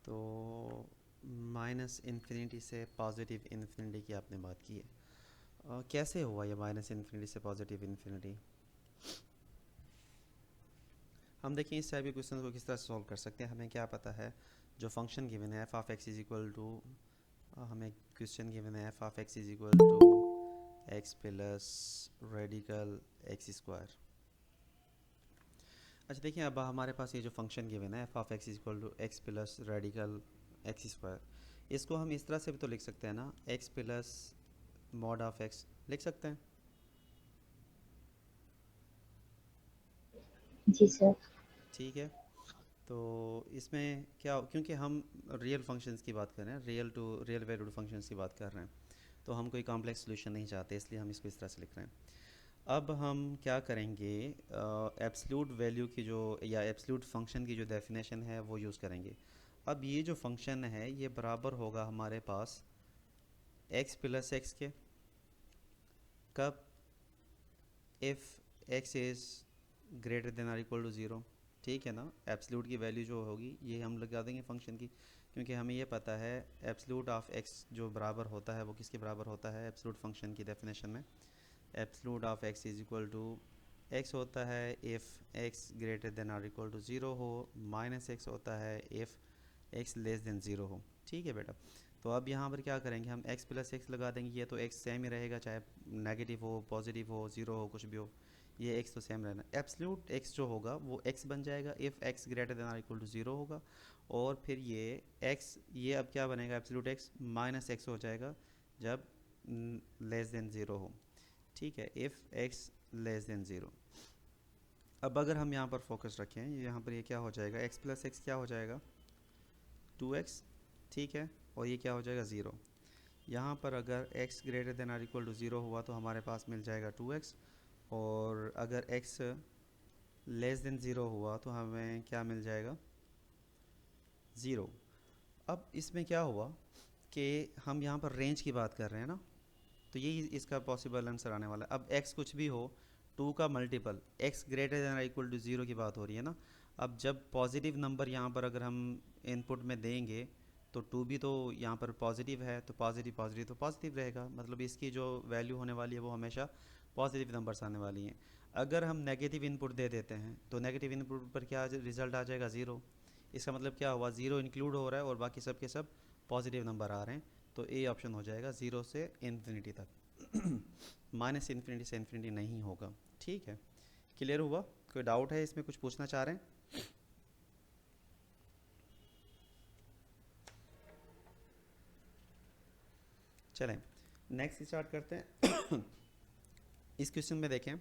तो minus infinity से positive infinity की आपने बात की है। कैसे हुआ ये माइनस इन्फिनिटी से पॉजिटिव इन्फिनिटी? हम देखें इस टाइप के क्वेश्चन को किस तरह से सॉल्व कर सकते हैं। हमें क्या पता है, जो फंक्शन गिवन है f of x is equal to, हमें क्वेश्चन गिवन है f of x is equal to x plus radical x square. अच्छा देखिए, अब हमारे पास ये जो फंक्शन गिवन है f of x is equal to x plus radical x square, इसको हम इस तरह से भी तो लिख सकते हैं ना, x plus mod of x लिख सकते हैं। जी सर। ठीक है, तो इसमें क्या, क्योंकि हम रियल फंक्शंस की बात कर रहे हैं, real to real valued functions की बात कर रहे हैं, तो हम कोई कॉम्प्लेक्स सोल्यूशन नहीं चाहते, इसलिए हम इसको इस तरह से लिख रहे हैं। अब हम क्या करेंगे, एब्सल्यूट वैल्यू की जो, या एब्सल्यूट फंक्शन की जो डेफिनेशन है वो यूज़ करेंगे। अब ये जो फंक्शन है ये बराबर होगा हमारे पास एक्स प्लस एक्स के, कब, if x is greater than or equal to zero. ठीक है ना, एब्सल्यूट की वैल्यू जो होगी ये हम लगा देंगे फंक्शन की, क्योंकि हमें ये पता है एब्सल्यूट ऑफ एक्स जो बराबर होता है वो किसके बराबर होता है एब्सल्यूट फंक्शन की डेफिनेशन में। Absolute of x is equal to x होता है if x greater than or equal to zero हो, माइनस एक्स होता है if x less than zero हो। ठीक है बेटा, तो अब यहाँ पर क्या करेंगे, हम x प्लस एक्स लगा देंगे, ये तो x सेम ही रहेगा, चाहे नेगेटिव हो पॉजिटिव हो ज़ीरो हो कुछ भी हो, ये x तो सेम रहना। एब्सल्यूट x जो होगा वो x बन जाएगा if x greater than or equal to zero होगा, और फिर ये x, ये अब क्या बनेगा, एब्सल्यूट x माइनस एक्स हो जाएगा जब लेस देन ज़ीरो हो। ठीक है, if x less than zero. अब अगर हम यहाँ पर फोकस रखें, यहाँ पर ये क्या हो जाएगा, x प्लस एक्स क्या हो जाएगा, टू एक्स। ठीक है, और ये क्या हो जाएगा, ज़ीरो। यहाँ पर अगर x greater than or equal to zero हुआ तो हमारे पास मिल जाएगा टू एक्स, और अगर x लेस देन ज़ीरो हुआ तो हमें क्या मिल जाएगा, ज़ीरो। अब इसमें क्या हुआ कि हम यहाँ पर रेंज की बात कर रहे हैं ना, तो यही इसका पॉसिबल आंसर आने वाला है। अब x कुछ भी हो, टू का multiple, x greater than or equal to zero की बात हो रही है ना। अब जब पॉजिटिव नंबर यहाँ पर अगर हम इनपुट में देंगे, तो टू भी तो यहाँ पर पॉजिटिव है, तो पॉजिटिव पॉजिटिव तो पॉजिटिव रहेगा, मतलब इसकी जो वैल्यू होने वाली है वो हमेशा पॉजिटिव नंबर्स आने वाली हैं। अगर हम नेगेटिव इनपुट दे देते हैं तो नेगेटिव इनपुट पर क्या रिजल्ट आ जाएगा, ज़ीरो। इसका मतलब क्या हुआ, ज़ीरो इंक्लूड हो रहा है और बाकी सब के सब पॉजिटिव नंबर आ रहे हैं, तो ए ऑप्शन हो जाएगा, ज़ीरो से इन्फिनिटी तक। माइनस इन्फिनिटी से इन्फिनिटी नहीं होगा। ठीक है, क्लियर हुआ? कोई डाउट है इसमें, कुछ पूछना चाह रहे हैं? चलें नेक्स्ट स्टार्ट करते हैं। इस क्वेश्चन में देखें,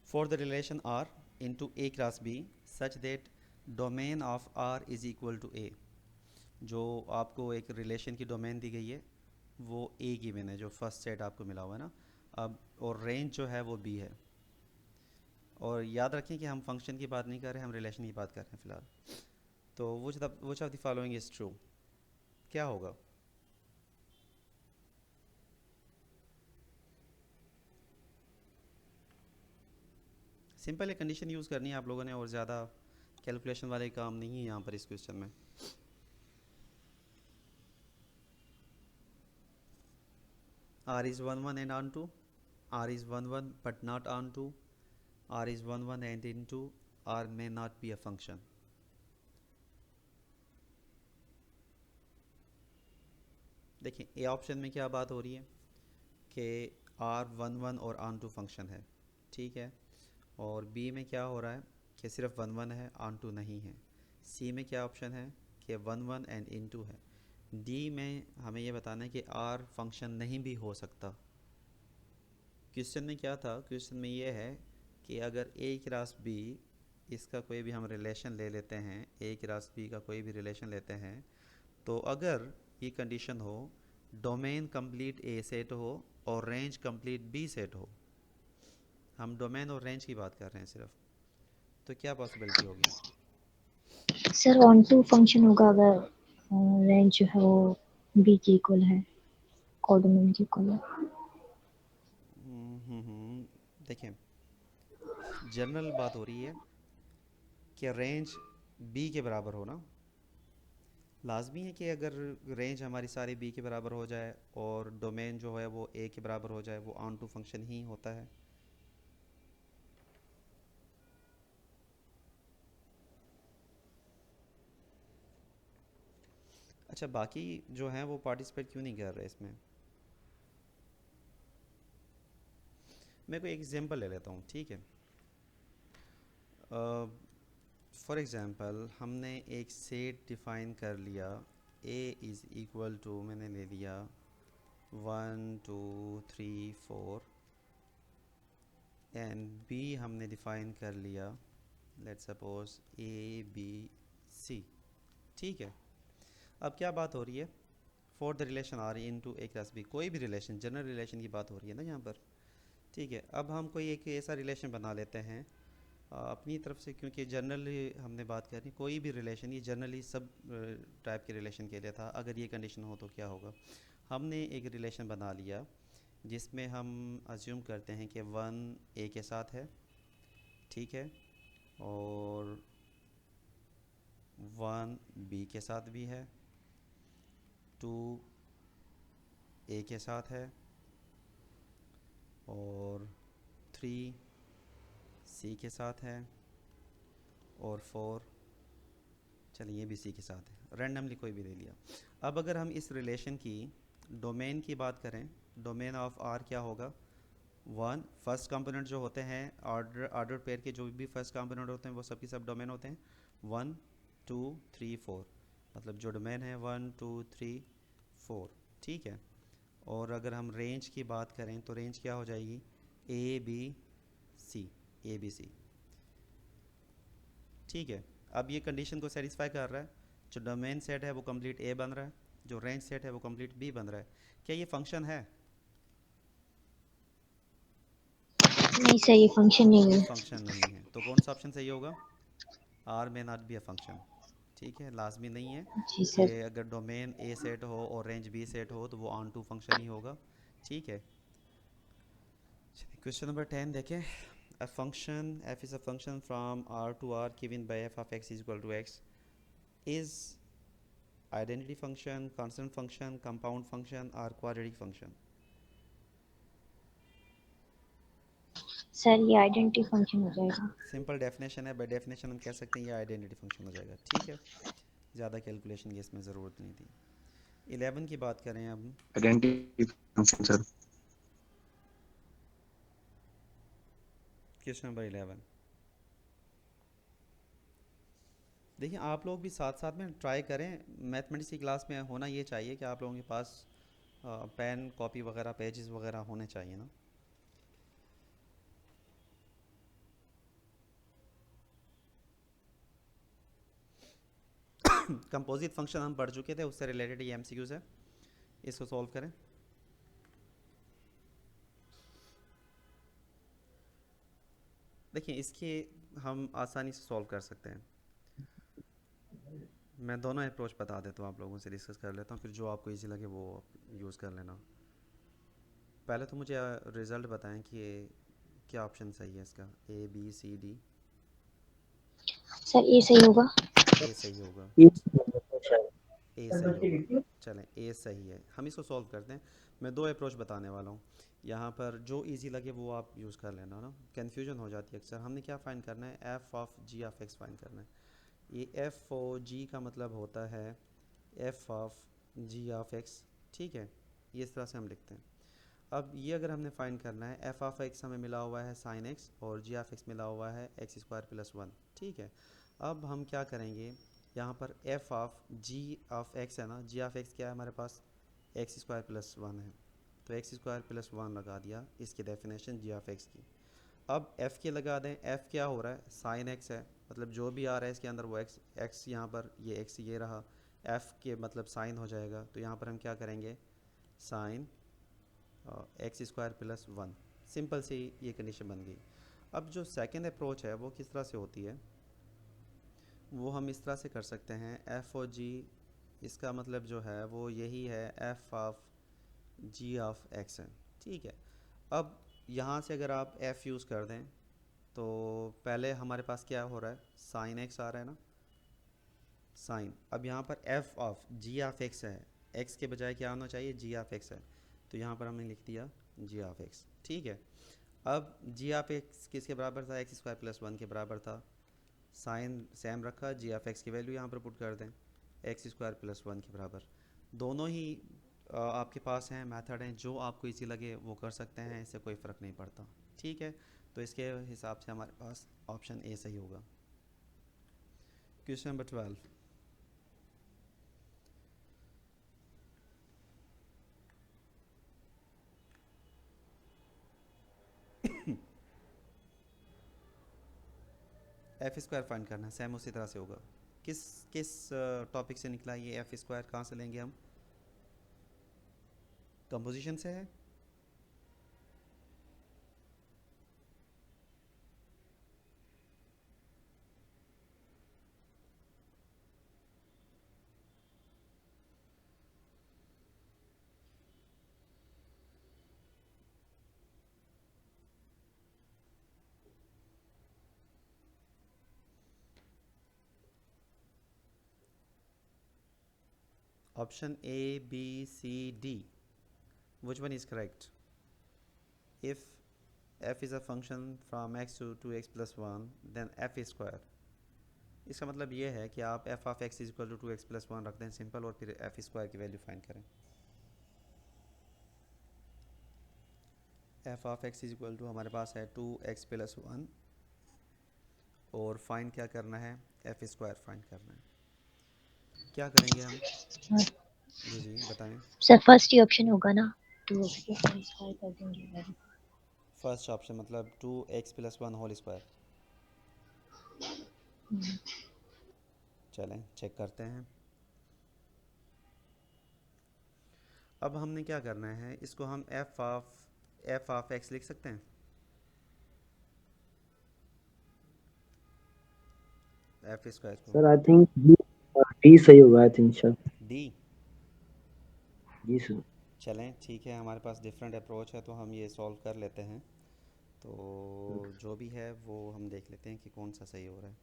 for the relation R into A cross B such that domain of R is equal to A. जो आपको एक रिलेशन की डोमेन दी गई है वो ए गिवन है, जो फर्स्ट सेट आपको मिला हुआ है ना। अब और रेंज जो है वो बी है, और याद रखें कि हम फंक्शन की बात नहीं कर रहे, हम रिलेशन की बात कर रहे हैं फिलहाल। तो which of the following is true, क्या होगा? सिंपल है, कंडीशन यूज़ करनी है आप लोगों ने, और ज़्यादा कैलकुलेशन वाले काम नहीं है यहाँ पर इस क्वेश्चन में। R is one one and onto, R is one one but not onto, R is one one and into, R may not be a function. देखिए ए ऑप्शन में क्या बात हो रही है कि are one one और on to function है, ठीक है। और बी में क्या हो रहा है कि सिर्फ वन वन है, ऑन टू नहीं है। सी में क्या ऑप्शन है कि one one and into है। डी में हमें ये बताना है कि आर फंक्शन नहीं भी हो सकता। क्वेश्चन में क्या था, क्वेश्चन में ये है कि अगर ए क्रॉस बी, इसका कोई भी हम रिलेशन ले लेते हैं, ए क्रॉस बी का कोई भी रिलेशन लेते हैं, तो अगर ये कंडीशन हो, डोमेन कंप्लीट ए सेट हो और रेंज कंप्लीट बी सेट हो, हम डोमेन और रेंज की बात कर रहे हैं सिर्फ, तो क्या पॉसिबिलिटी होगी? सर ऑन टू फंक्शन होगा अगर रेंज जो है वो बी के इक्वल है, कोऑर्डिनेट के इक्वल है। देखें, जनरल बात हो रही है कि रेंज बी के बराबर हो ना, लाजमी है कि अगर रेंज हमारी सारी बी के बराबर हो जाए और डोमेन जो है वो ए के बराबर हो जाए, वो ऑन टू फंक्शन ही होता है। अच्छा, बाकी जो हैं वो पार्टिसिपेट क्यों नहीं कर रहे इसमें? मैं कोई एग्जांपल ले लेता हूँ, ठीक है। फॉर एग्ज़ाम्पल हमने एक सेट डिफ़ाइन कर लिया, ए इज़ इक्वल टू, मैंने ले लिया 1 2 3 4, एंड बी हमने डिफ़ाइन कर लिया, लेट्स सपोज ABC, ठीक है। अब क्या बात हो रही है? For the relation R into a plus b, कोई भी रिलेशन, जनरल रिलेशन की बात हो रही है ना यहाँ पर, ठीक है। अब हम कोई एक ऐसा रिलेशन बना लेते हैं अपनी तरफ से, क्योंकि जनरली हमने बात करी, कोई भी रिलेशन, ये जनरली सब टाइप के रिलेशन के लिए था। अगर ये कंडीशन हो तो क्या होगा? हमने एक रिलेशन बना लिया जिसमें हम अज्यूम करते हैं कि 1 ए के साथ है, ठीक है, और 1 बी के साथ भी है, 2 ए के साथ है, और 3 सी के साथ है, और 4, चलिए ये भी सी के साथ है, रैंडमली कोई भी ले लिया। अब अगर हम इस रिलेशन की डोमेन की बात करें, डोमेन ऑफ आर क्या होगा? 1, फर्स्ट कंपोनेंट जो होते हैं ऑर्डर पेयर के, जो भी फर्स्ट कंपोनेंट होते हैं वो सब की सब डोमेन होते हैं 1 2 3 4, मतलब जो डोमेन है 1 2 3 4, ठीक है। और अगर हम रेंज की बात करें तो रेंज क्या हो जाएगी? ABC, ABC, ठीक है। अब ये कंडीशन को सेटिस्फाई कर रहा है, जो डोमेन सेट है वो कंप्लीट ए बन रहा है, जो रेंज सेट है वो कंप्लीट बी बन रहा है। क्या ये फंक्शन है? नहीं सर, ये फंक्शन नहीं है। फंक्शन नहीं है, तो कौन सा ऑप्शन सही होगा? आर में नॉट बी अ फंक्शन, ठीक है। लाजमी नहीं है जी कि सर। अगर डोमेन ए सेट हो और रेंज बी सेट हो तो वो ऑन टू फंक्शन ही होगा, ठीक है। क्वेश्चन नंबर 10 देखें। A function f is a function from R to R given by f of x is equal to x is identity function, constant function, compound function or quadratic function? Sir ये identity function हो जाएगा। Simple definition है, by definition हम कह सकते हैं ये identity function हो जाएगा, ठीक है। ज़्यादा कैलकुलेशन की इसमें ज़रूरत नहीं थी। 11 की बात करें अब। Identity function sir. Question number 11, देखिए आप लोग भी साथ साथ में ट्राई करें। मैथमेटिक्स की क्लास में होना ये चाहिए कि आप लोगों के पास पेन कॉपी वगैरह पेजेस वगैरह होने चाहिए ना। कंपोजिट फंक्शन हम पढ़ चुके थे, उससे रिलेटेड ये एमसीक्यूज है, इसको सॉल्व करें। देखिए इसके हम आसानी से सॉल्व कर सकते हैं। मैं दोनों अप्रोच बता देता हूँ, आप लोगों से डिस्कस कर लेता हूँ, फिर जो आपको इजी लगे वो यूज़ कर लेना। पहले तो मुझे रिज़ल्ट बताएं कि क्या ऑप्शन सही है इसका, A B C D। Sir ये सही होगा। ए सही होगा, ए सही होगा। सर चलें ए सही है, हम इसको सॉल्व करते हैं। मैं दो अप्रोच बताने वाला हूँ, यहाँ पर जो इजी लगे वो आप यूज़ कर लेना ना, कन्फ्यूजन हो जाती है अक्सर। हमने क्या फाइंड करना है? F of g of x find करना है। ये एफ़ ओ जी का मतलब होता है f of g of x, ठीक है, ये इस तरह से हम लिखते हैं। अब ये अगर हमने फाइंड करना है, एफ़ ऑफ एक्स हमें मिला हुआ है साइन एक्स और जी ऑफ एक्स मिला हुआ है एक्स स्क्वायर प्लस 1, ठीक है। अब हम क्या करेंगे, यहाँ पर f of g of x है ना, जी ऑफ एक्स क्या है हमारे पास? एक्स स्क्वायर प्लस 1 है, तो एक्स स्क्वायर प्लस 1 लगा दिया इसकी डेफिनेशन जी ऑफ एक्स की। अब एफ़ के लगा दें, एफ़ क्या हो रहा है? साइन एक्स है, मतलब जो भी आ रहा है इसके अंदर वो एक्स, एक्स यहाँ पर ये एक्स ये रहा, एफ़ के मतलब साइन हो जाएगा, तो यहाँ पर हम क्या करेंगे? Sine x square plus 1, simple सी ये कंडीशन बन गई। अब जो सेकेंड अप्रोच है वो किस तरह से होती है, वो हम इस तरह से कर सकते हैं। एफ़ ओ जी, इसका मतलब जो है वो यही है, f of g of x है, ठीक है। अब यहाँ से अगर आप एफ़ यूज़ कर दें तो पहले हमारे पास क्या हो रहा है? साइन एक्स आ रहा है ना, साइन। अब यहाँ पर f of g of x है, एक्स के बजाय क्या होना चाहिए, जी ऑफ एक्स है, तो यहाँ पर हमने लिख दिया जी ऑफ एक्स। ठीक है, अब जी ऑफ एक्स किसके बराबर था, एक्स स्क्वायर प्लस वन के बराबर था। साइन सेम रखा, जी ऑफ एक्स की वैल्यू यहाँ पर पुट कर दें, एक्स स्क्वायर प्लस वन के बराबर। दोनों ही आपके पास हैं, मेथड हैं, जो आपको इजी लगे वो कर सकते हैं, इससे कोई फ़र्क नहीं पड़ता। ठीक है, तो इसके हिसाब से हमारे पास ऑप्शन ए सही होगा। Question number 12। F square find करना है, सेम उसी तरह से होगा। किस किस टॉपिक से निकला ये एफ स्क्वायर, कहाँ से लेंगे हम, कंपोजिशन से है। Option A B C D, which one is correct? If f is a function from x to 2x plus 1 then f is square। इसका मतलब ये है कि आप f of x is equal to 2x plus 1 रख दें simple, और फिर f स्क्वायर की वैल्यू फाइंड करें। f of x is equal to हमारे पास है 2x plus 1, और फाइंड क्या करना है, f स्क्वायर फाइंड करना है। क्या करेंगे हम, जी जी बताएं। सर फर्स्ट ही ऑप्शन होगा ना, 2x के होल स्क्वायर कर देंगे। फर्स्ट ऑप्शन मतलब 2x प्लस 1 होल स्क्वायर। चलें चेक करते हैं। अब हमने क्या करना है, इसको हम एफ ऑफ एक्स लिख सकते हैं, एफ स्क्वायर को। सर आई थिंक डी सही होगा, आई थिंक सर। डी, जी सर। चलें ठीक है, हमारे पास डिफरेंट अप्रोच है तो हम ये सॉल्व कर लेते हैं। तो जो भी है वो हम देख लेते हैं कि कौन सा सही हो रहा है।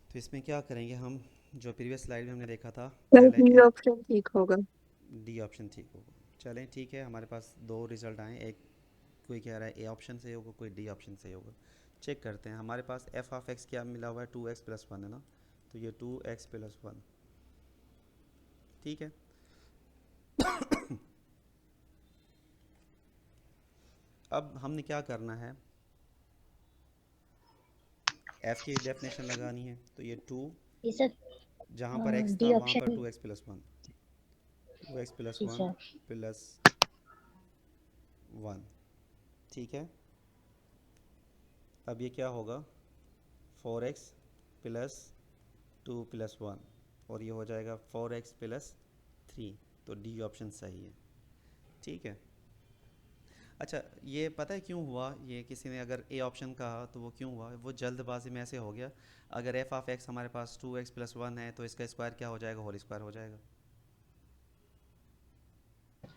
तो इसमें क्या करेंगे हम, जो प्रीवियस स्लाइड में हमने देखा था सर पहले डी एक, ऑप्शन ठीक होगा। डी ऑप्शन ठीक होगा। चलें ठीक है, हमारे पास दो रिज़ल्ट आए, एक कोई कह रहा है ए ऑप्शन सही होगा, कोई डी ऑप्शन सही होगा। चेक करते हैं। हमारे पास एफ ऑफ एक्स क्या मिला हुआ है, 2x प्लस 1 है ना, तो ये 2x प्लस 1 ठीक है। अब हमने क्या करना है, f की डेफिनेशन लगानी है, तो ये 2 ये सर जहाँ पर x था डी वहाँ पर option. 2x plus 1, 2x plus जी 1 सर। प्लस 1 ठीक है। अब ये क्या होगा, 4x प्लस 2 प्लस 1, और ये हो जाएगा 4x प्लस 3, तो डी ऑप्शन सही है। ठीक है, अच्छा ये पता है क्यों हुआ, ये किसी ने अगर ए ऑप्शन कहा तो वो क्यों हुआ, वो जल्दबाजी में ऐसे हो गया। अगर एफ ऑफ एक्स हमारे पास 2x प्लस 1 है तो इसका स्क्वायर क्या हो जाएगा, होल स्क्वायर हो जाएगा।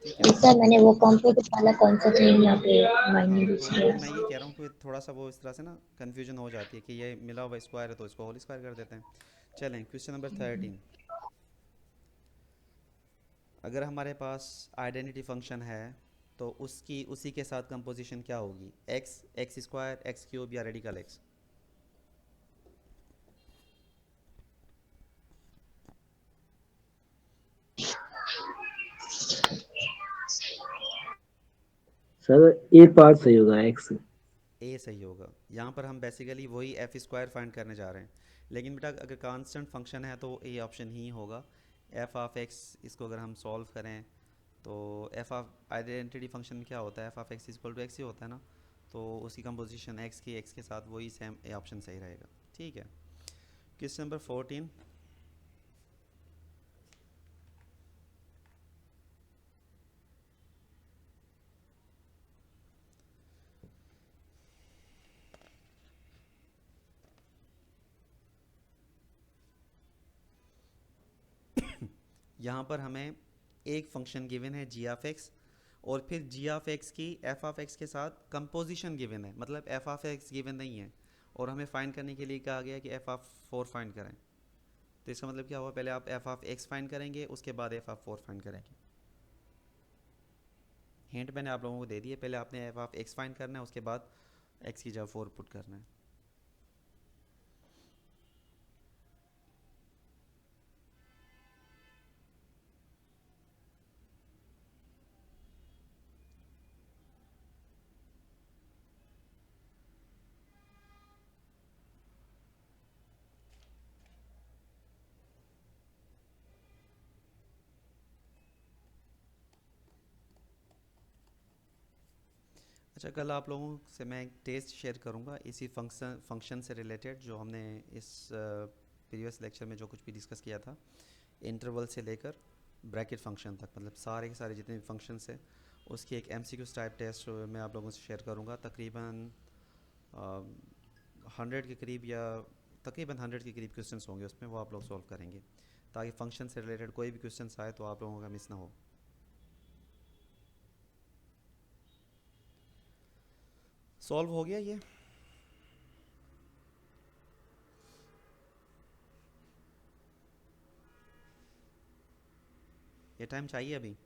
ठीक है, सर मैंने वो कंप्यूटर वाला कॉन्सेप्ट नहीं यहाँ पे माइंड हाँ में तो घुस गया। मैं ये कह रहा हूँ कि थोड़ा सा वो इस तरह से ना कन्फ्यूजन हो जाती है कि ये मिला हुआ स्क्वायर है तो इसको होल स्क्वायर कर देते हैं। चलें क्वेश्चन नंबर 13। अगर हमारे पास आइडेंटिटी फंक्शन है तो उसकी उसी के साथ कंपोजिशन क्या होगी, x, x square, x cube या रेडिकल एक्स। सर एक पार्ट सही होगा, एक्स। ए सही होगा। यहाँ पर हम बेसिकली वही एफ स्क्वायर फाइंड करने जा रहे हैं, लेकिन बेटा अगर कांस्टेंट फंक्शन है तो ए ऑप्शन ही होगा। एफ ऑफ एक्स, इसको अगर हम सॉल्व करें तो एफ ऑफ आइडेंटिटी फंक्शन क्या होता है, f of x equal to x ही होता है ना, तो उसकी कंपोजिशन एक्स के साथ वही सेम ए ऑप्शन सही रहेगा। ठीक है, क्वेश्चन नंबर 14। यहाँ पर हमें एक फंक्शन गिवन है जी ऑफ एक्स, और फिर जी ऑफ एक्स की एफ ऑफ एक्स के साथ कंपोजिशन गिवन है, मतलब एफ ऑफ एक्स गिवन नहीं है, और हमें फाइंड करने के लिए कहा गया कि एफ ऑफ 4 फाइंड करें। तो इसका मतलब क्या हुआ, पहले आप एफ ऑफ एक्स फाइंड करेंगे, उसके बाद एफ ऑफ 4 फाइंड करेंगे। हिंट मैंने आप लोगों को दे दी है, पहले आपने एफ ऑफ एक्स फाइंड करना है, उसके बाद एक्स की जगह 4 पुट करना है। अच्छा, कल आप लोगों से मैं एक टेस्ट शेयर करूंगा इसी फंक्शन से रिलेटेड, जो हमने इस प्रीवियस लेक्चर में जो कुछ भी डिस्कस किया था, इंटरवल से लेकर ब्रैकेट फंक्शन तक, मतलब सारे के सारे जितने भी फंक्शंस है, उसकी एक MCQ टाइप टेस्ट मैं आप लोगों से शेयर करूंगा। तकरीबन 100 के करीब, या तकरीबन 100 के करीब क्वेश्चंस होंगे उसमें, वो आप लोग सॉल्व करेंगे, ताकि फंक्शन से रिलेटेड कोई भी क्वेश्चंस आए तो आप लोगों का मिस ना हो। सॉल्व हो गया ये? ये टाइम चाहिए अभी?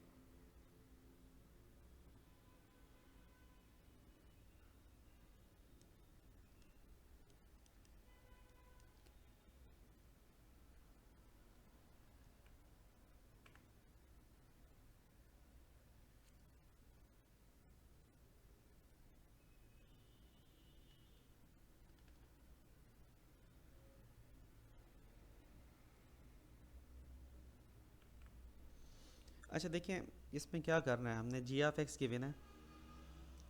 अच्छा देखिए, इसमें क्या करना है, हमने जी ऑफ एक्स गिवन है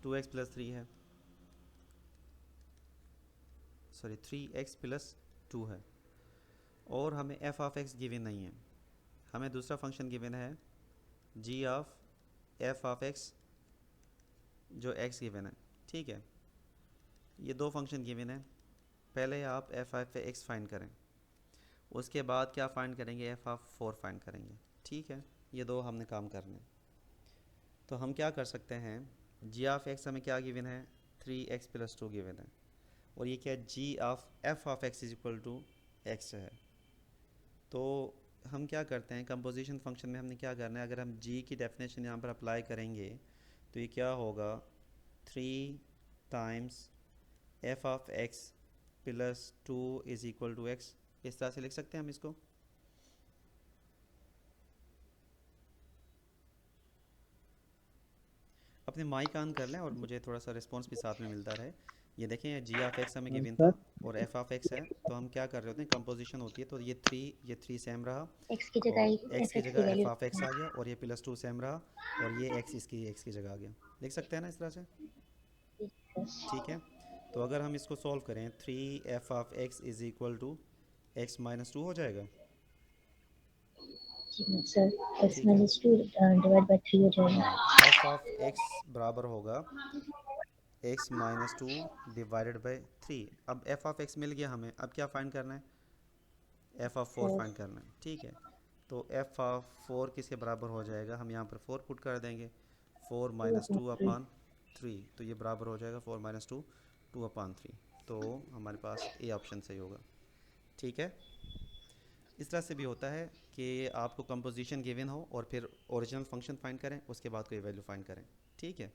2x प्लस 3 है, सॉरी 3x प्लस 2 है, और हमें एफ ऑफ एक्स गिवन नहीं है। हमें दूसरा फंक्शन गिवन है जी ऑफ एफ ऑफ एक्स, जो x गिवन है, ठीक है। ये दो फंक्शन गिवन है, पहले आप एफ ऑफ एक्स फाइंड करें, उसके बाद क्या फाइंड करेंगे, एफ ऑफ 4 फाइंड करेंगे, ठीक है। ये दो हमने काम करने। तो हम क्या कर सकते हैं, जी ऑफ एक्स हमें क्या गिवन है, 3x प्लस 2 गिवन है, और ये क्या, g of f of x is equal to x है। तो हम क्या करते हैं, कंपोजिशन फंक्शन में हमने क्या करना है, अगर हम g की डेफिनेशन यहाँ पर अप्लाई करेंगे तो ये क्या होगा, 3 times f of x plus 2 is equal to x. इस तरह से लिख सकते हैं हम इसको। अपने माइक ऑन कर लें और मुझे थोड़ा सा रिस्पॉन्स भी साथ में मिलता रहे। ये देखें, ये जी ऑफ एक्स हमें गिवन था और एफ ऑफ एक्स है, तो हम क्या कर रहे होते हैं, कंपोजिशन होती है, तो ये 3 सेम रहा, एक्स की और जगह x एफ की एक्स की जगह एफ वैल्यू ऑफ एक्स आ गया, और ये प्लस 2 सेम रहा, और ये x इसकी x की जगह आ गया। लिख सकते हैं ना इस तरह से, ठीक है। तो अगर हम इसको सॉल्व करें, 3 f of x is equal to x minus 2 हो जाएगा, सर एक्स ठीक है। माइनस 2 डिवाइड बाय 3 हो जाएगा। हाँ, एफ ऑफ एक्स बराबर होगा एक्स माइनस 2 डिवाइडेड बाई 3। अब एफ ऑफ एक्स मिल गया हमें, अब क्या फाइंड करना है, एफ ऑफ 4 4 फाइंड करना है, ठीक है। तो एफ ऑफ 4 किसके बराबर हो जाएगा, हम यहाँ पर 4 पुट कर देंगे, 4 माइनस 2 अपान 3, तो ये बराबर हो जाएगा 4 माइनस 2 2 अपान 3। तो हमारे पास ए ऑप्शन सही होगा, ठीक है। इस तरह से भी होता है कि आपको कंपोजिशन गिवन हो और फिर ओरिजिनल फंक्शन फाइंड करें, उसके बाद कोई वैल्यू फाइंड करें, ठीक है।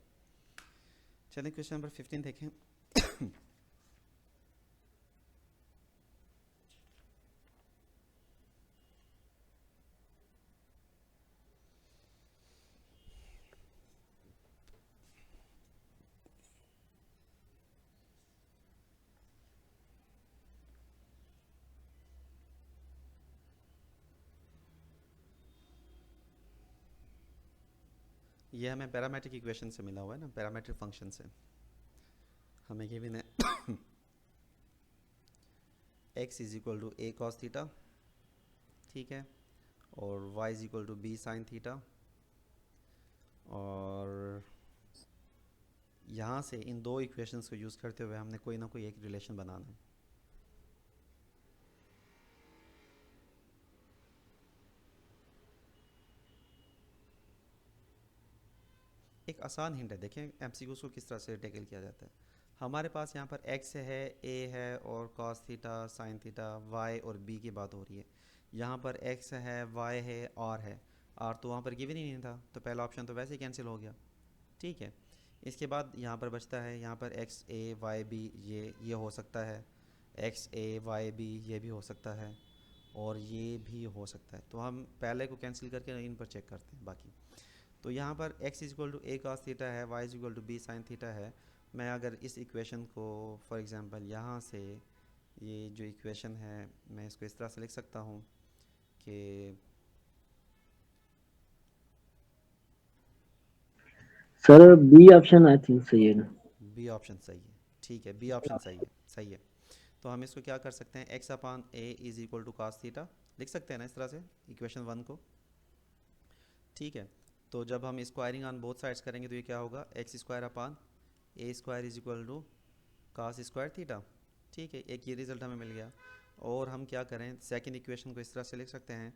चलिए क्वेश्चन नंबर 15 देखें। ये हमें पैरामेट्रिक इक्वेशन से मिला हुआ है ना, पैरामेट्रिक फंक्शन से हमें गिवन है x is equal to a cos theta, ठीक है, और y is equal to b sine theta, और यहाँ से इन दो इक्वेशंस को यूज़ करते हुए हमने कोई ना कोई एक रिलेशन बनाना है। एक आसान हिंट है, देखें एमसीक्यूज़ को किस तरह से टैकल किया जाता है। हमारे पास यहाँ पर x है, a है, और cos theta sine theta y और b की बात हो रही है। यहाँ पर x है, y है, r है। r तो वहाँ पर गिवन ही नहीं था, तो पहला ऑप्शन तो वैसे ही कैंसिल हो गया। ठीक है, इसके बाद यहाँ पर बचता है, यहाँ पर x a y b, ये हो सकता है, x a y b ये भी हो सकता है, और ये भी हो सकता है। तो हम पहले को कैंसिल करके इन पर चेक करते हैं बाकी। तो यहाँ पर x is equal to a cos theta है, y is equal to b sin theta है। मैं अगर इस इक्वेशन को फॉर एग्जांपल यहाँ से, ये जो इक्वेशन है मैं इसको इस तरह से लिख सकता हूँ कि sir B option I think सही है ना? बी ऑप्शन सही है। ठीक है, बी ऑप्शन सही है, सही है। तो हम इसको क्या कर सकते हैं, x upon a is equal to cos theta लिख सकते हैं ना इस तरह से इक्वेशन 1 को। ठीक है, तो जब हम स्क्वायरिंग ऑन बोथ साइड्स करेंगे तो ये क्या होगा, x square upon a square is equal to cos square theta. ठीक है, एक ये रिजल्ट हमें मिल गया। और हम क्या करें, सेकंड इक्वेशन को इस तरह से लिख सकते हैं,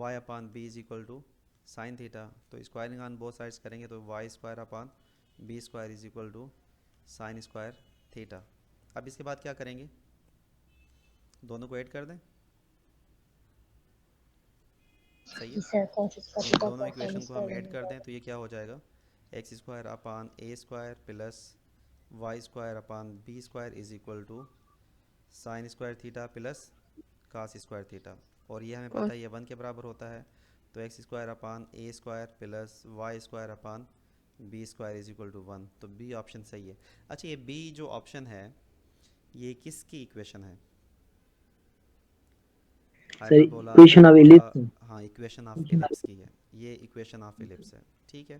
y upon b is equal to sine theta. तो स्क्वायरिंग ऑन बोथ साइड्स करेंगे तो y square upon b square is equal to sine square theta. अब इसके बाद क्या करेंगे, दोनों को ऐड कर दें, सही जी है। सर, cos स्क्वायर इन थीटा दोनों को sin इक्वेशन को हम स्क्वायर ऐड कर दें बनेगा। तो ये क्या हो जाएगा, x square upon a square plus y square upon b square is equal to sine square theta plus cos square theta. और ये हमें पता है ये 1 के बराबर होता है। तो x square upon a square plus y square upon b square is equal to 1। तो बी ऑप्शन सही है। अच्छा, ये बी जो ऑप्शन है ये किसकी इक्वेशन है, sir hyperbola equation of parabola. Ellipse. हाँ, इक्वेशन ऑफ इलिप्स की है, ये इक्वेशन ऑफ इलिप्स है। ठीक है,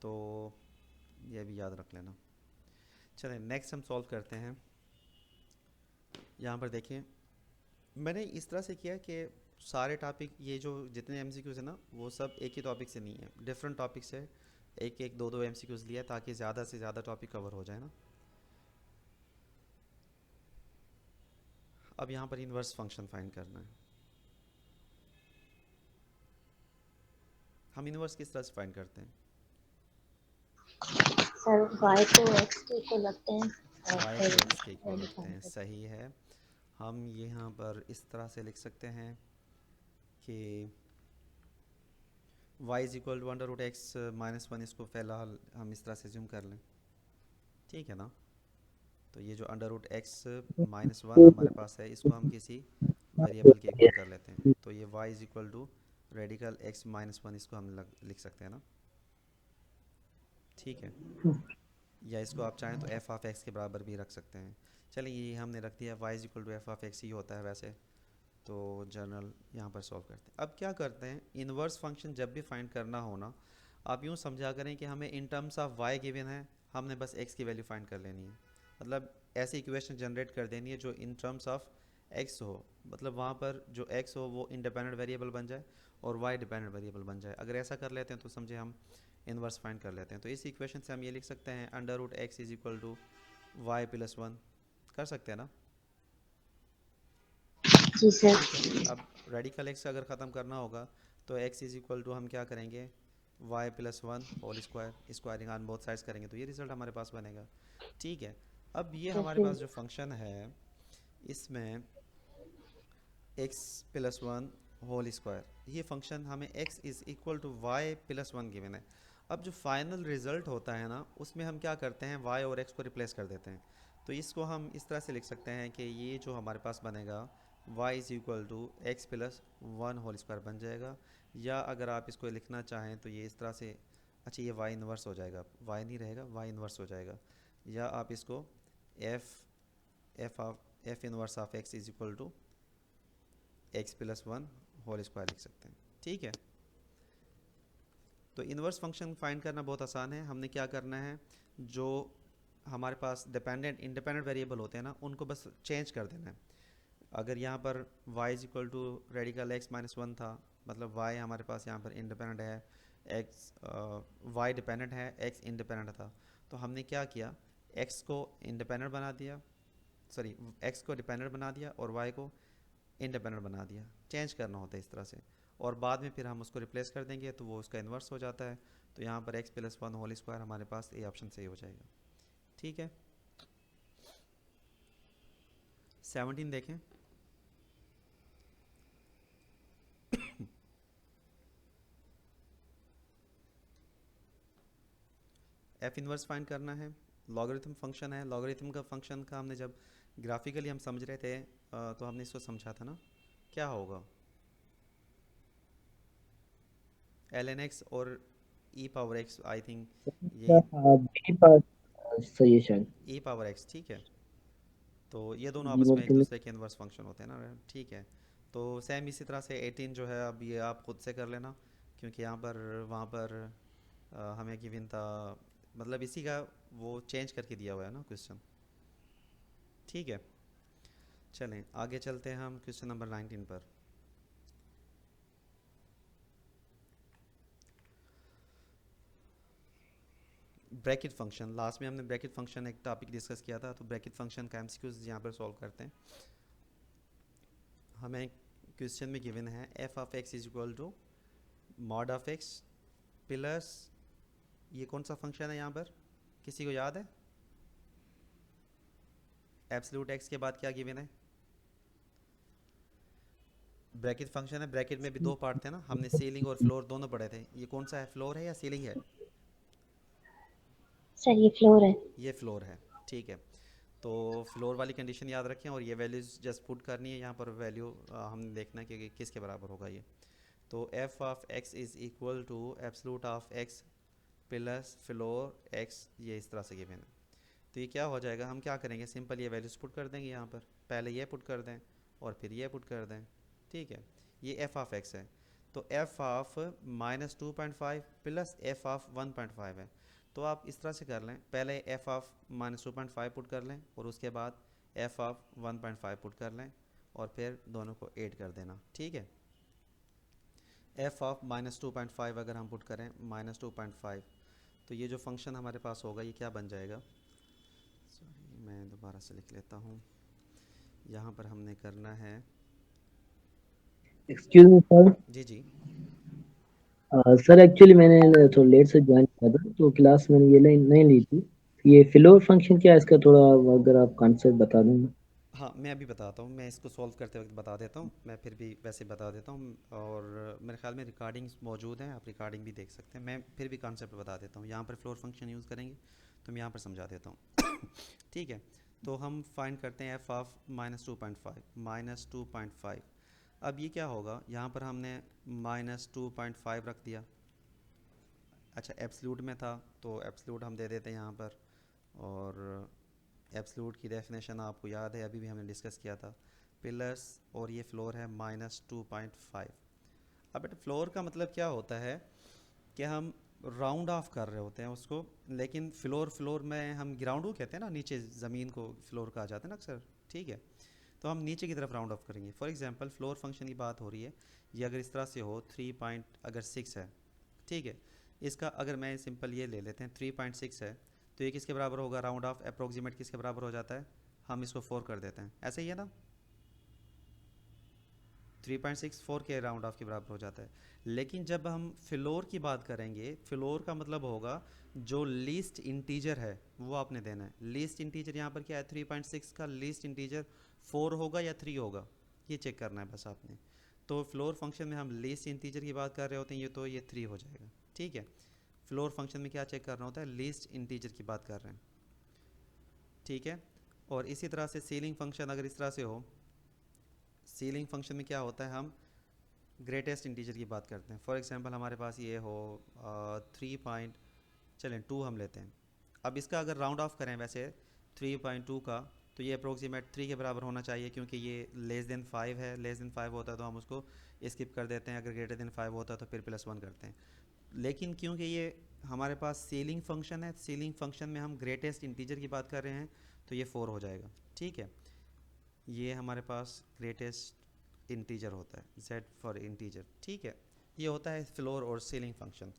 तो ये भी याद रख लेना। चलें नेक्स्ट हम सॉल्व करते हैं। यहाँ पर देखिए, मैंने इस तरह से किया कि सारे टॉपिक, ये जो जितने एमसीक्यूज़ है ना, वो सब एक ही टॉपिक से नहीं है, डिफरेंट टॉपिक से एक एक दो दो एमसीक्यूज़ लिया ताकि ज़्यादा से ज़्यादा टॉपिक कवर हो जाए ना। अब यहाँ पर इन्वर्स फंक्शन फाइंड करना है। हम इन्वर्स किस तरह से फाइंड करते हैं, सर y को x के इक्वल रखते हैं और y फिर को x के इक्वल वैल्यू रखते फाइंड हैं, करते सही है। हम यहाँ पर इस तरह से लिख सकते हैं कि y is equal to under root x minus one, इसको फ़िलहाल हम इस तरह से ज़ूम कर लें। ठीक है ना, तो ये जो under root x minus one हमारे पास है, इसको हम किसी वेरिएबल के इक्वल कर लेते हैं। तो ये y is equal to radical x minus one, इसको हम लिख सकते हैं ना। ठीक है, या इसको आप चाहें तो f ऑफ x के बराबर भी रख सकते हैं। चलिए, ये हमने रख दिया, y is equal to f of x ही होता है वैसे, तो जनरल यहाँ पर सॉल्व करते हैं। अब क्या करते हैं, इन्वर्स फंक्शन जब भी फाइंड करना हो ना, आप यूँ समझा करें कि हमें in terms of y given है, हमने बस x की वैल्यू फाइंड कर लेनी है। मतलब ऐसी इक्वेशन जनरेट कर देनी है जो इन टर्म्स ऑफ x हो, मतलब वहाँ पर जो x हो वो इंडिपेंडेंट वेरिएबल बन जाए और y डिपेंडेंट वेरिएबल बन जाए। अगर ऐसा कर लेते हैं तो समझे हम इन्वर्स फाइंड कर लेते हैं। तो इस इक्वेशन से हम ये लिख सकते हैं, under root x is equal to y plus one, कर सकते हैं ना। हैं। जी सर। ठीक है, अब रेडिकल एक्स अगर ख़त्म करना होगा तो x इज इक्वल टू हम क्या करेंगे, y plus one whole square, squaring on both sides करेंगे तो ये रिजल्ट हमारे पास बनेगा। ठीक है, अब ये तो हमारे फिर पास जो फंक्शन है इसमें x plus one whole square, ये फंक्शन हमें x is equal to y plus one given है। अब जो फाइनल रिज़ल्ट होता है ना, उसमें हम क्या करते हैं, y और x को रिप्लेस कर देते हैं। तो इसको हम इस तरह से लिख सकते हैं कि ये जो हमारे पास बनेगा y is equal to x plus one whole square बन जाएगा। या अगर आप इसको लिखना चाहें तो ये इस तरह से, अच्छा ये y इन्वर्स हो जाएगा, y नहीं रहेगा, y इन्वर्स हो जाएगा। या आप इसको f inverse of x is equal to x plus one whole square लिख सकते हैं। ठीक है, तो इन्वर्स फंक्शन फाइंड करना बहुत आसान है। हमने क्या करना है, जो हमारे पास डिपेंडेंट इंडिपेंडेंट वेरिएबल होते हैं ना, उनको बस चेंज कर देना है। अगर यहाँ पर y is equal to radical x minus one था, मतलब y हमारे पास यहाँ पर इंडिपेंडेंट है, y डिपेंडेंट है, x इंडिपेंडेंट था। तो हमने क्या किया, x को इंडिपेंडेंट बना दिया, सॉरी x को डिपेंडेंट बना दिया और y को इंडिपेंडेंट बना दिया। चेंज करना होता है इस तरह से, और बाद में फिर हम उसको रिप्लेस कर देंगे तो वो उसका इन्वर्स हो जाता है। तो यहाँ पर x plus one whole square हमारे पास ए ऑप्शन सही हो जाएगा। ठीक है, 17 देखें। एफ इन्वर्स फाइंड करना है, लॉगरिथम फंक्शन है, लॉगरिथम का फंक्शन का हमने जब ग्राफिकली हम समझ रहे थे तो हमने इसको समझा था ना, क्या होगा एल एन एक्स और ई पावर एक्स, आई थिंक ये बी पास सही है शायद। ई पावर एक्स, ठीक है। तो ये दोनों जी आपस में एक मुमकिन है। दूसरे के इन्वर्स फंक्शन होते हैं ना, ठीक है। तो सेम इसी तरह से 18 जो है, अब ये आप खुद से कर लेना, क्योंकि यहाँ पर वहाँ पर हमें गिवन था, मतलब इसी का वो चेंज करके दिया हुआ है ना क्वेश्चन, ठीक है। चलें आगे चलते हैं हम क्वेश्चन नंबर 19 पर। ब्रैकेट फंक्शन, लास्ट में हमने ब्रैकेट फंक्शन एक टॉपिक डिस्कस किया था, तो ब्रैकेट फंक्शन का एमसीक्यूज यहाँ पर सॉल्व करते हैं। हमें क्वेश्चन में गिवन है f of x is equal to mod of x plus, ये कौन सा फंक्शन है यहाँ पर, किसी को याद है? एब्सोल्यूट एक्स के बाद क्या गिवन है? ब्रैकेट फंक्शन है, ब्रैकेट में भी दो पार्ट थे ना, हमने सीलिंग और फ्लोर दोनों पढ़े थे। ये कौन सा है, फ्लोर है या सीलिंग है? सर ये फ्लोर है। ये फ्लोर है, ठीक है। तो फ्लोर वाली कंडीशन याद रखें, और ये वैल्यूज जस्ट पुट करनी है यहाँ पर, वैल्यू हमने देखना है कि किसके बराबर होगा ये। तो f of x is equal to absolute of x plus floor x, ये इस तरह से गिवन है। तो ये क्या हो जाएगा, हम क्या करेंगे, सिंपल ये वैल्यूज पुट कर देंगे यहाँ पर, पहले ये पुट कर दें और फिर ये पुट कर दें, ठीक है। ये एफ ऑफ एक्स है, तो f of -2.5 plus F of 1.5 है। तो आप इस तरह से कर लें, पहले एफ ऑफ -2.5 पुट कर लें और उसके बाद एफ ऑफ 1.5 पुट कर लें और फिर दोनों को ऐड कर देना, ठीक है। एफ ऑफ -2.5 अगर हम पुट करें -2.5, तो ये जो फंक्शन हमारे पास होगा ये क्या बन जाएगा, सॉरी मैं दोबारा से लिख लेता हूँ। यहाँ पर हमने करना है, एक्सक्यूज मी सर। जी जी, सर एक्चुअली मैंने थोड़ा लेट से ज्वाइन किया था, तो क्लास मैंने ये लाइन नहीं ली थी। ये फ्लोर फंक्शन क्या है इसका, थोड़ा अगर आप कॉन्सेप्ट बता दें। हाँ मैं अभी बताता हूँ, मैं इसको सॉल्व करते वक्त बता देता हूँ, मैं फिर भी वैसे बता देता हूँ, और मेरे ख्याल में रिकॉर्डिंग्स मौजूद हैं, आप रिकॉर्डिंग भी देख सकते हैं। मैं फिर भी कॉन्सेप्ट बता देता हूँ, यहाँ पर फ्लोर फंक्शन यूज़ करेंगे तो मैं यहाँ पर समझा देता हूँ ठीक है। तो हम फाइंड करते हैं एफ ऑफ -2.5, अब ये क्या होगा, यहाँ पर हमने -2.5 रख दिया। अच्छा एब्सलूट में था तो एब्सलूट हम दे देते हैं यहाँ पर, और एब्सलूट की डेफिनेशन आपको याद है, अभी भी हमने डिस्कस किया था, प्लस, और ये फ्लोर है -2.5। अब बेटा फ्लोर का मतलब क्या होता है कि हम राउंड ऑफ कर रहे होते हैं उसको, लेकिन फ्लोर में हम ग्राउंड को कहते हैं ना, नीचे ज़मीन को फ्लोर कहा जाता है ना अक्सर, ठीक है। तो हम नीचे की तरफ राउंड ऑफ करेंगे। फॉर एग्जांपल फ्लोर फंक्शन की बात हो रही है, ये अगर इस तरह से हो 3.6 है, ठीक है। इसका अगर मैं सिंपल ये ले लेते हैं 3.6 है, तो ये किसके बराबर होगा, राउंड ऑफ अप्रोक्सीमेट किसके बराबर हो जाता है, हम इसको 4 कर देते हैं, ऐसे ही है ना, 3.6 4 के राउंड ऑफ के बराबर हो जाता है। लेकिन जब हम फ्लोर की बात करेंगे, फ्लोर का मतलब होगा जो लीस्ट इंटीजर है वो आपने देना है। लीस्ट इंटीजर यहाँ पर क्या है, 3.6 का लीस्ट इंटीजर 4 होगा या 3 होगा, ये चेक करना है बस आपने। तो फ्लोर फंक्शन में हम लीस्ट इंटीजर की बात कर रहे होते हैं, ये तो ये 3 हो जाएगा, ठीक है। फ्लोर फंक्शन में क्या चेक करना होता है, लीस्ट इंटीजर की बात कर रहे हैं, ठीक है। और इसी तरह से सीलिंग फंक्शन अगर इस तरह से हो, सीलिंग फंक्शन में क्या होता है, हम ग्रेटेस्ट इंटीजर की बात करते हैं। फॉर एग्जांपल हमारे पास ये हो 3.2 हम लेते हैं। अब इसका अगर राउंड ऑफ करें वैसे 3.2 का, तो ये अप्रोक्सीमेट 3 के बराबर होना चाहिए, क्योंकि ये लेस देन 5 है, लेस देन 5 होता है तो हम उसको स्किप कर देते हैं, अगर ग्रेटर देन 5 होता है तो फिर +1 करते हैं। लेकिन क्योंकि ये हमारे पास सीलिंग फंक्शन है, सीलिंग फंक्शन में हम ग्रेटेस्ट इंटीजर की बात कर रहे हैं, तो ये 4 हो जाएगा, ठीक है। ये हमारे पास ग्रेटेस्ट इंटीजर होता है, z फॉर इंटीजर, ठीक है। ये होता है फ्लोर और सीलिंग फंक्शन।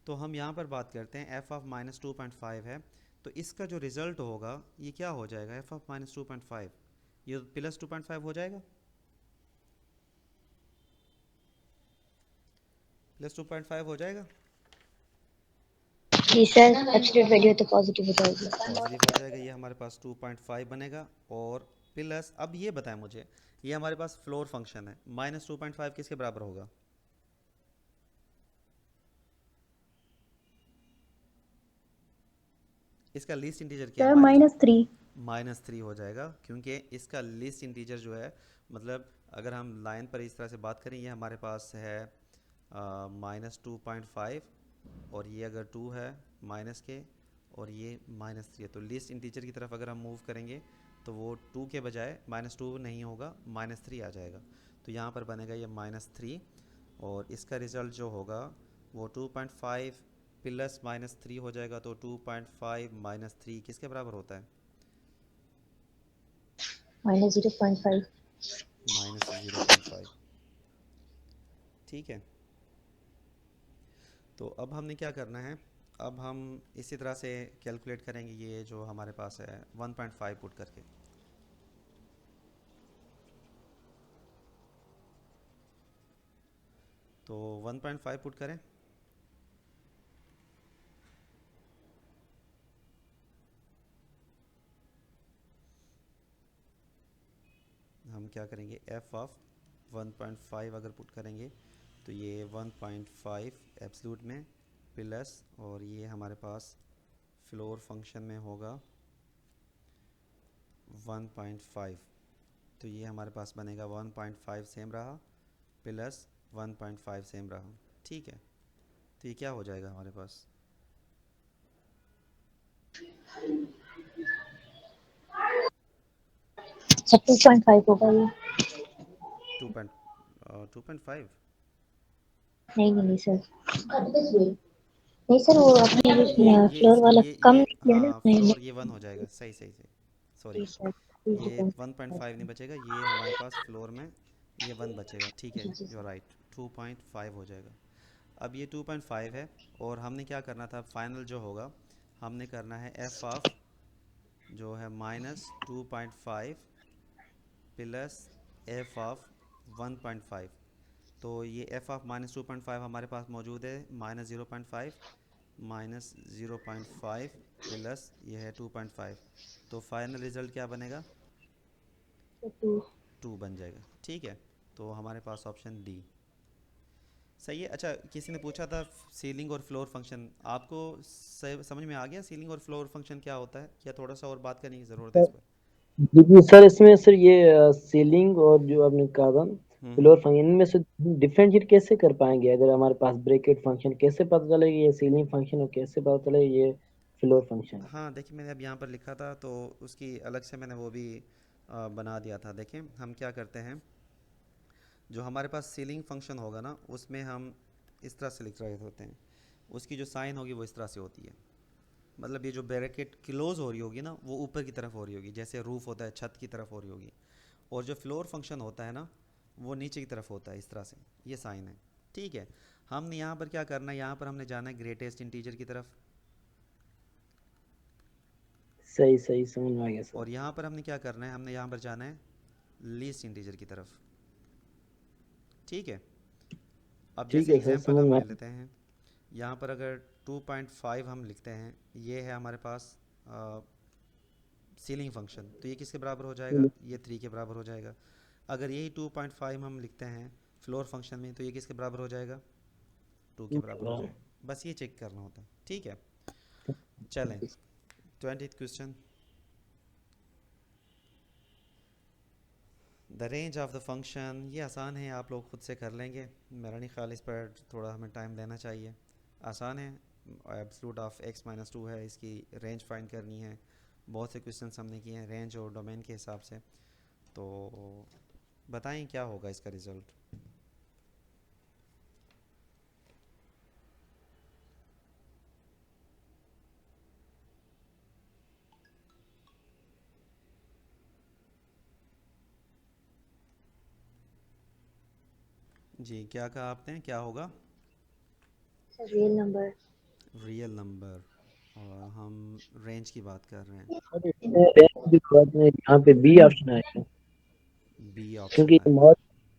तो हम यहाँ पर बात करते हैं f ऑफ -2.5 है, तो इसका जो रिज़ल्ट होगा ये क्या हो जाएगा, f ऑफ -2.5, ये +2.5 हो जाएगा, +2.5 हो जाएगा, जी सर, एब्सोल्यूट वैल्यू तो पॉजिटिव हो जाएगी। पॉजिटिव हो जाएगा, ये हमारे पास 2.5 बनेगा। और प्लस, अब ये बताएं मुझे, ये हमारे पास फ्लोर फंक्शन है, -2.5 किसके बराबर होगा, इसका लीस्ट इंटीजर क्या है? सर -3। -3 हो जाएगा, क्योंकि इसका लीस्ट इंटीजर जो है, मतलब अगर हम लाइन पर इस तरह से बात करें, ये हमारे पास है -2.5, और ये अगर 2 है माइनस के, और ये -3 है, तो लीस्ट इंटीजर की तरफ अगर हम मूव करेंगे तो वो 2 के बजाय -2 नहीं होगा, -3 आ जाएगा। तो यहाँ पर बनेगा ये -3, और इसका रिज़ल्ट जो होगा वो 2.5 प्लस -3 हो जाएगा। तो 2.5 -3 किसके बराबर होता है? -0.5। -0.5। ठीक है, तो अब हमने क्या करना है, अब हम इसी तरह से कैलकुलेट करेंगे ये जो हमारे पास है 1.5 पुट करके। तो 1.5 पुट करें। हम क्या करेंगे, f ऑफ 1.5 अगर पुट करेंगे तो ये 1.5 एब्सलूट में प्लस, और ये हमारे पास फ्लोर फंक्शन में होगा 1.5। तो ये हमारे पास बनेगा 1.5 सेम रहा प्लस 1.5 सेम रहा। ठीक है, तो ये क्या हो जाएगा हमारे पास? सर 2.5 होगा ये। 2.5। नहीं नहीं नहीं सर, नहीं सर, वो आपने ये फ्लोर वाला कम ये किया ना हाँ, आपने। फ्लोर ये 1 हो जाएगा, सही सही सही, सॉरी। जी सर। ये 1.5 नहीं बचेगा, ये हमारे पास फ्लोर में ये 1 बचेगा। ठीक है, जी जी यू आर सर। राइट, 2.5 हो जाएगा। अब ये 2.5 है, और हमने क्या करना था, फाइनल जो होगा हमने करना है f ऑफ जो है -2.5 प्लस f ऑफ 1.5। तो ये f ऑफ -2.5 हमारे पास मौजूद है, -0.5 -0.5 प्लस ये है 2.5। तो फाइनल रिज़ल्ट क्या बनेगा? 2। 2 बन जाएगा। ठीक है, तो हमारे पास ऑप्शन डी सही है। अच्छा, किसी ने पूछा था सीलिंग और फ्लोर फंक्शन, आपको समझ में आ गया सीलिंग और फ्लोर फंक्शन क्या होता है, या थोड़ा सा और बात करने की ज़रूरत है इस पर? जी सर, इसमें सर ये सीलिंग और जो आपने कहा था हम्म। फ्लोर फंक्शन, इनमें से डिफरेंशिएट कैसे कर पाएंगे? अगर हमारे पास ब्रैकेट फंक्शन, कैसे पता चलेगा ये सीलिंग फंक्शन और कैसे पता चलेगा ये फ्लोर फंक्शन है? हाँ देखिए, मैंने अब यहाँ पर लिखा था तो उसकी अलग से मैंने वो भी बना दिया था। देखें हम क्या करते हैं, जो हमारे पास सीलिंग फंक्शन होगा ना, उसमें हम इस तरह से लिख रहे होते हैं, उसकी जो साइन होगी वो इस तरह से होती है। मतलब ये जो ब्रैकेट क्लोज हो रही होगी ना, वो ऊपर की तरफ हो रही होगी, जैसे रूफ़ होता है छत की तरफ हो रही होगी। और जो फ्लोर फंक्शन होता है ना, वो नीचे की तरफ होता है, इस तरह से ये साइन है। ठीक है, हमने यहाँ पर क्या करना है, यहाँ पर हमने जाना है ग्रेटेस्ट इंटीजर की तरफ, सही सही, समझ में आ गया सर। और यहाँ पर हमने क्या करना है, हमने यहाँ पर जाना है लीस्ट इंटीजर की तरफ। ठीक है, अब ठीक जैसे है सर, एग्जांपल समझ हम में आ ले लेते हैं, यहाँ पर अगर 2.5 हम लिखते हैं, ये है हमारे पास सीलिंग फंक्शन, तो ये किसके बराबर हो जाएगा? गया। ये 3 के बराबर हो जाएगा। अगर यही 2.5 हम लिखते हैं फ्लोर फंक्शन में, तो ये किसके बराबर हो जाएगा? 2 के बराबर हो जाएगा। बस ये चेक करना होता है। ठीक है, चलें 20th question. The range of the function, ये आसान है, आप लोग खुद से कर लेंगे, मेरा नहीं ख्याल इस पर थोड़ा हमें टाइम देना चाहिए। आसान है, एब्सलूट ऑफ x-2 है, इसकी रेंज फाइंड करनी है। बहुत से क्वेश्चंस हमने किए हैं रेंज और डोमेन के हिसाब से, तो बताएं क्या होगा इसका रिज़ल्ट। जी, क्या कहा आपने, क्या होगा? Sir real number. Real number, और हम रेंज की बात कर रहे हैं। सर इसमें रेंज की बात में यहाँ पे बी ऑप्शन आएगा, बी ऑप्शन क्योंकि है। मॉड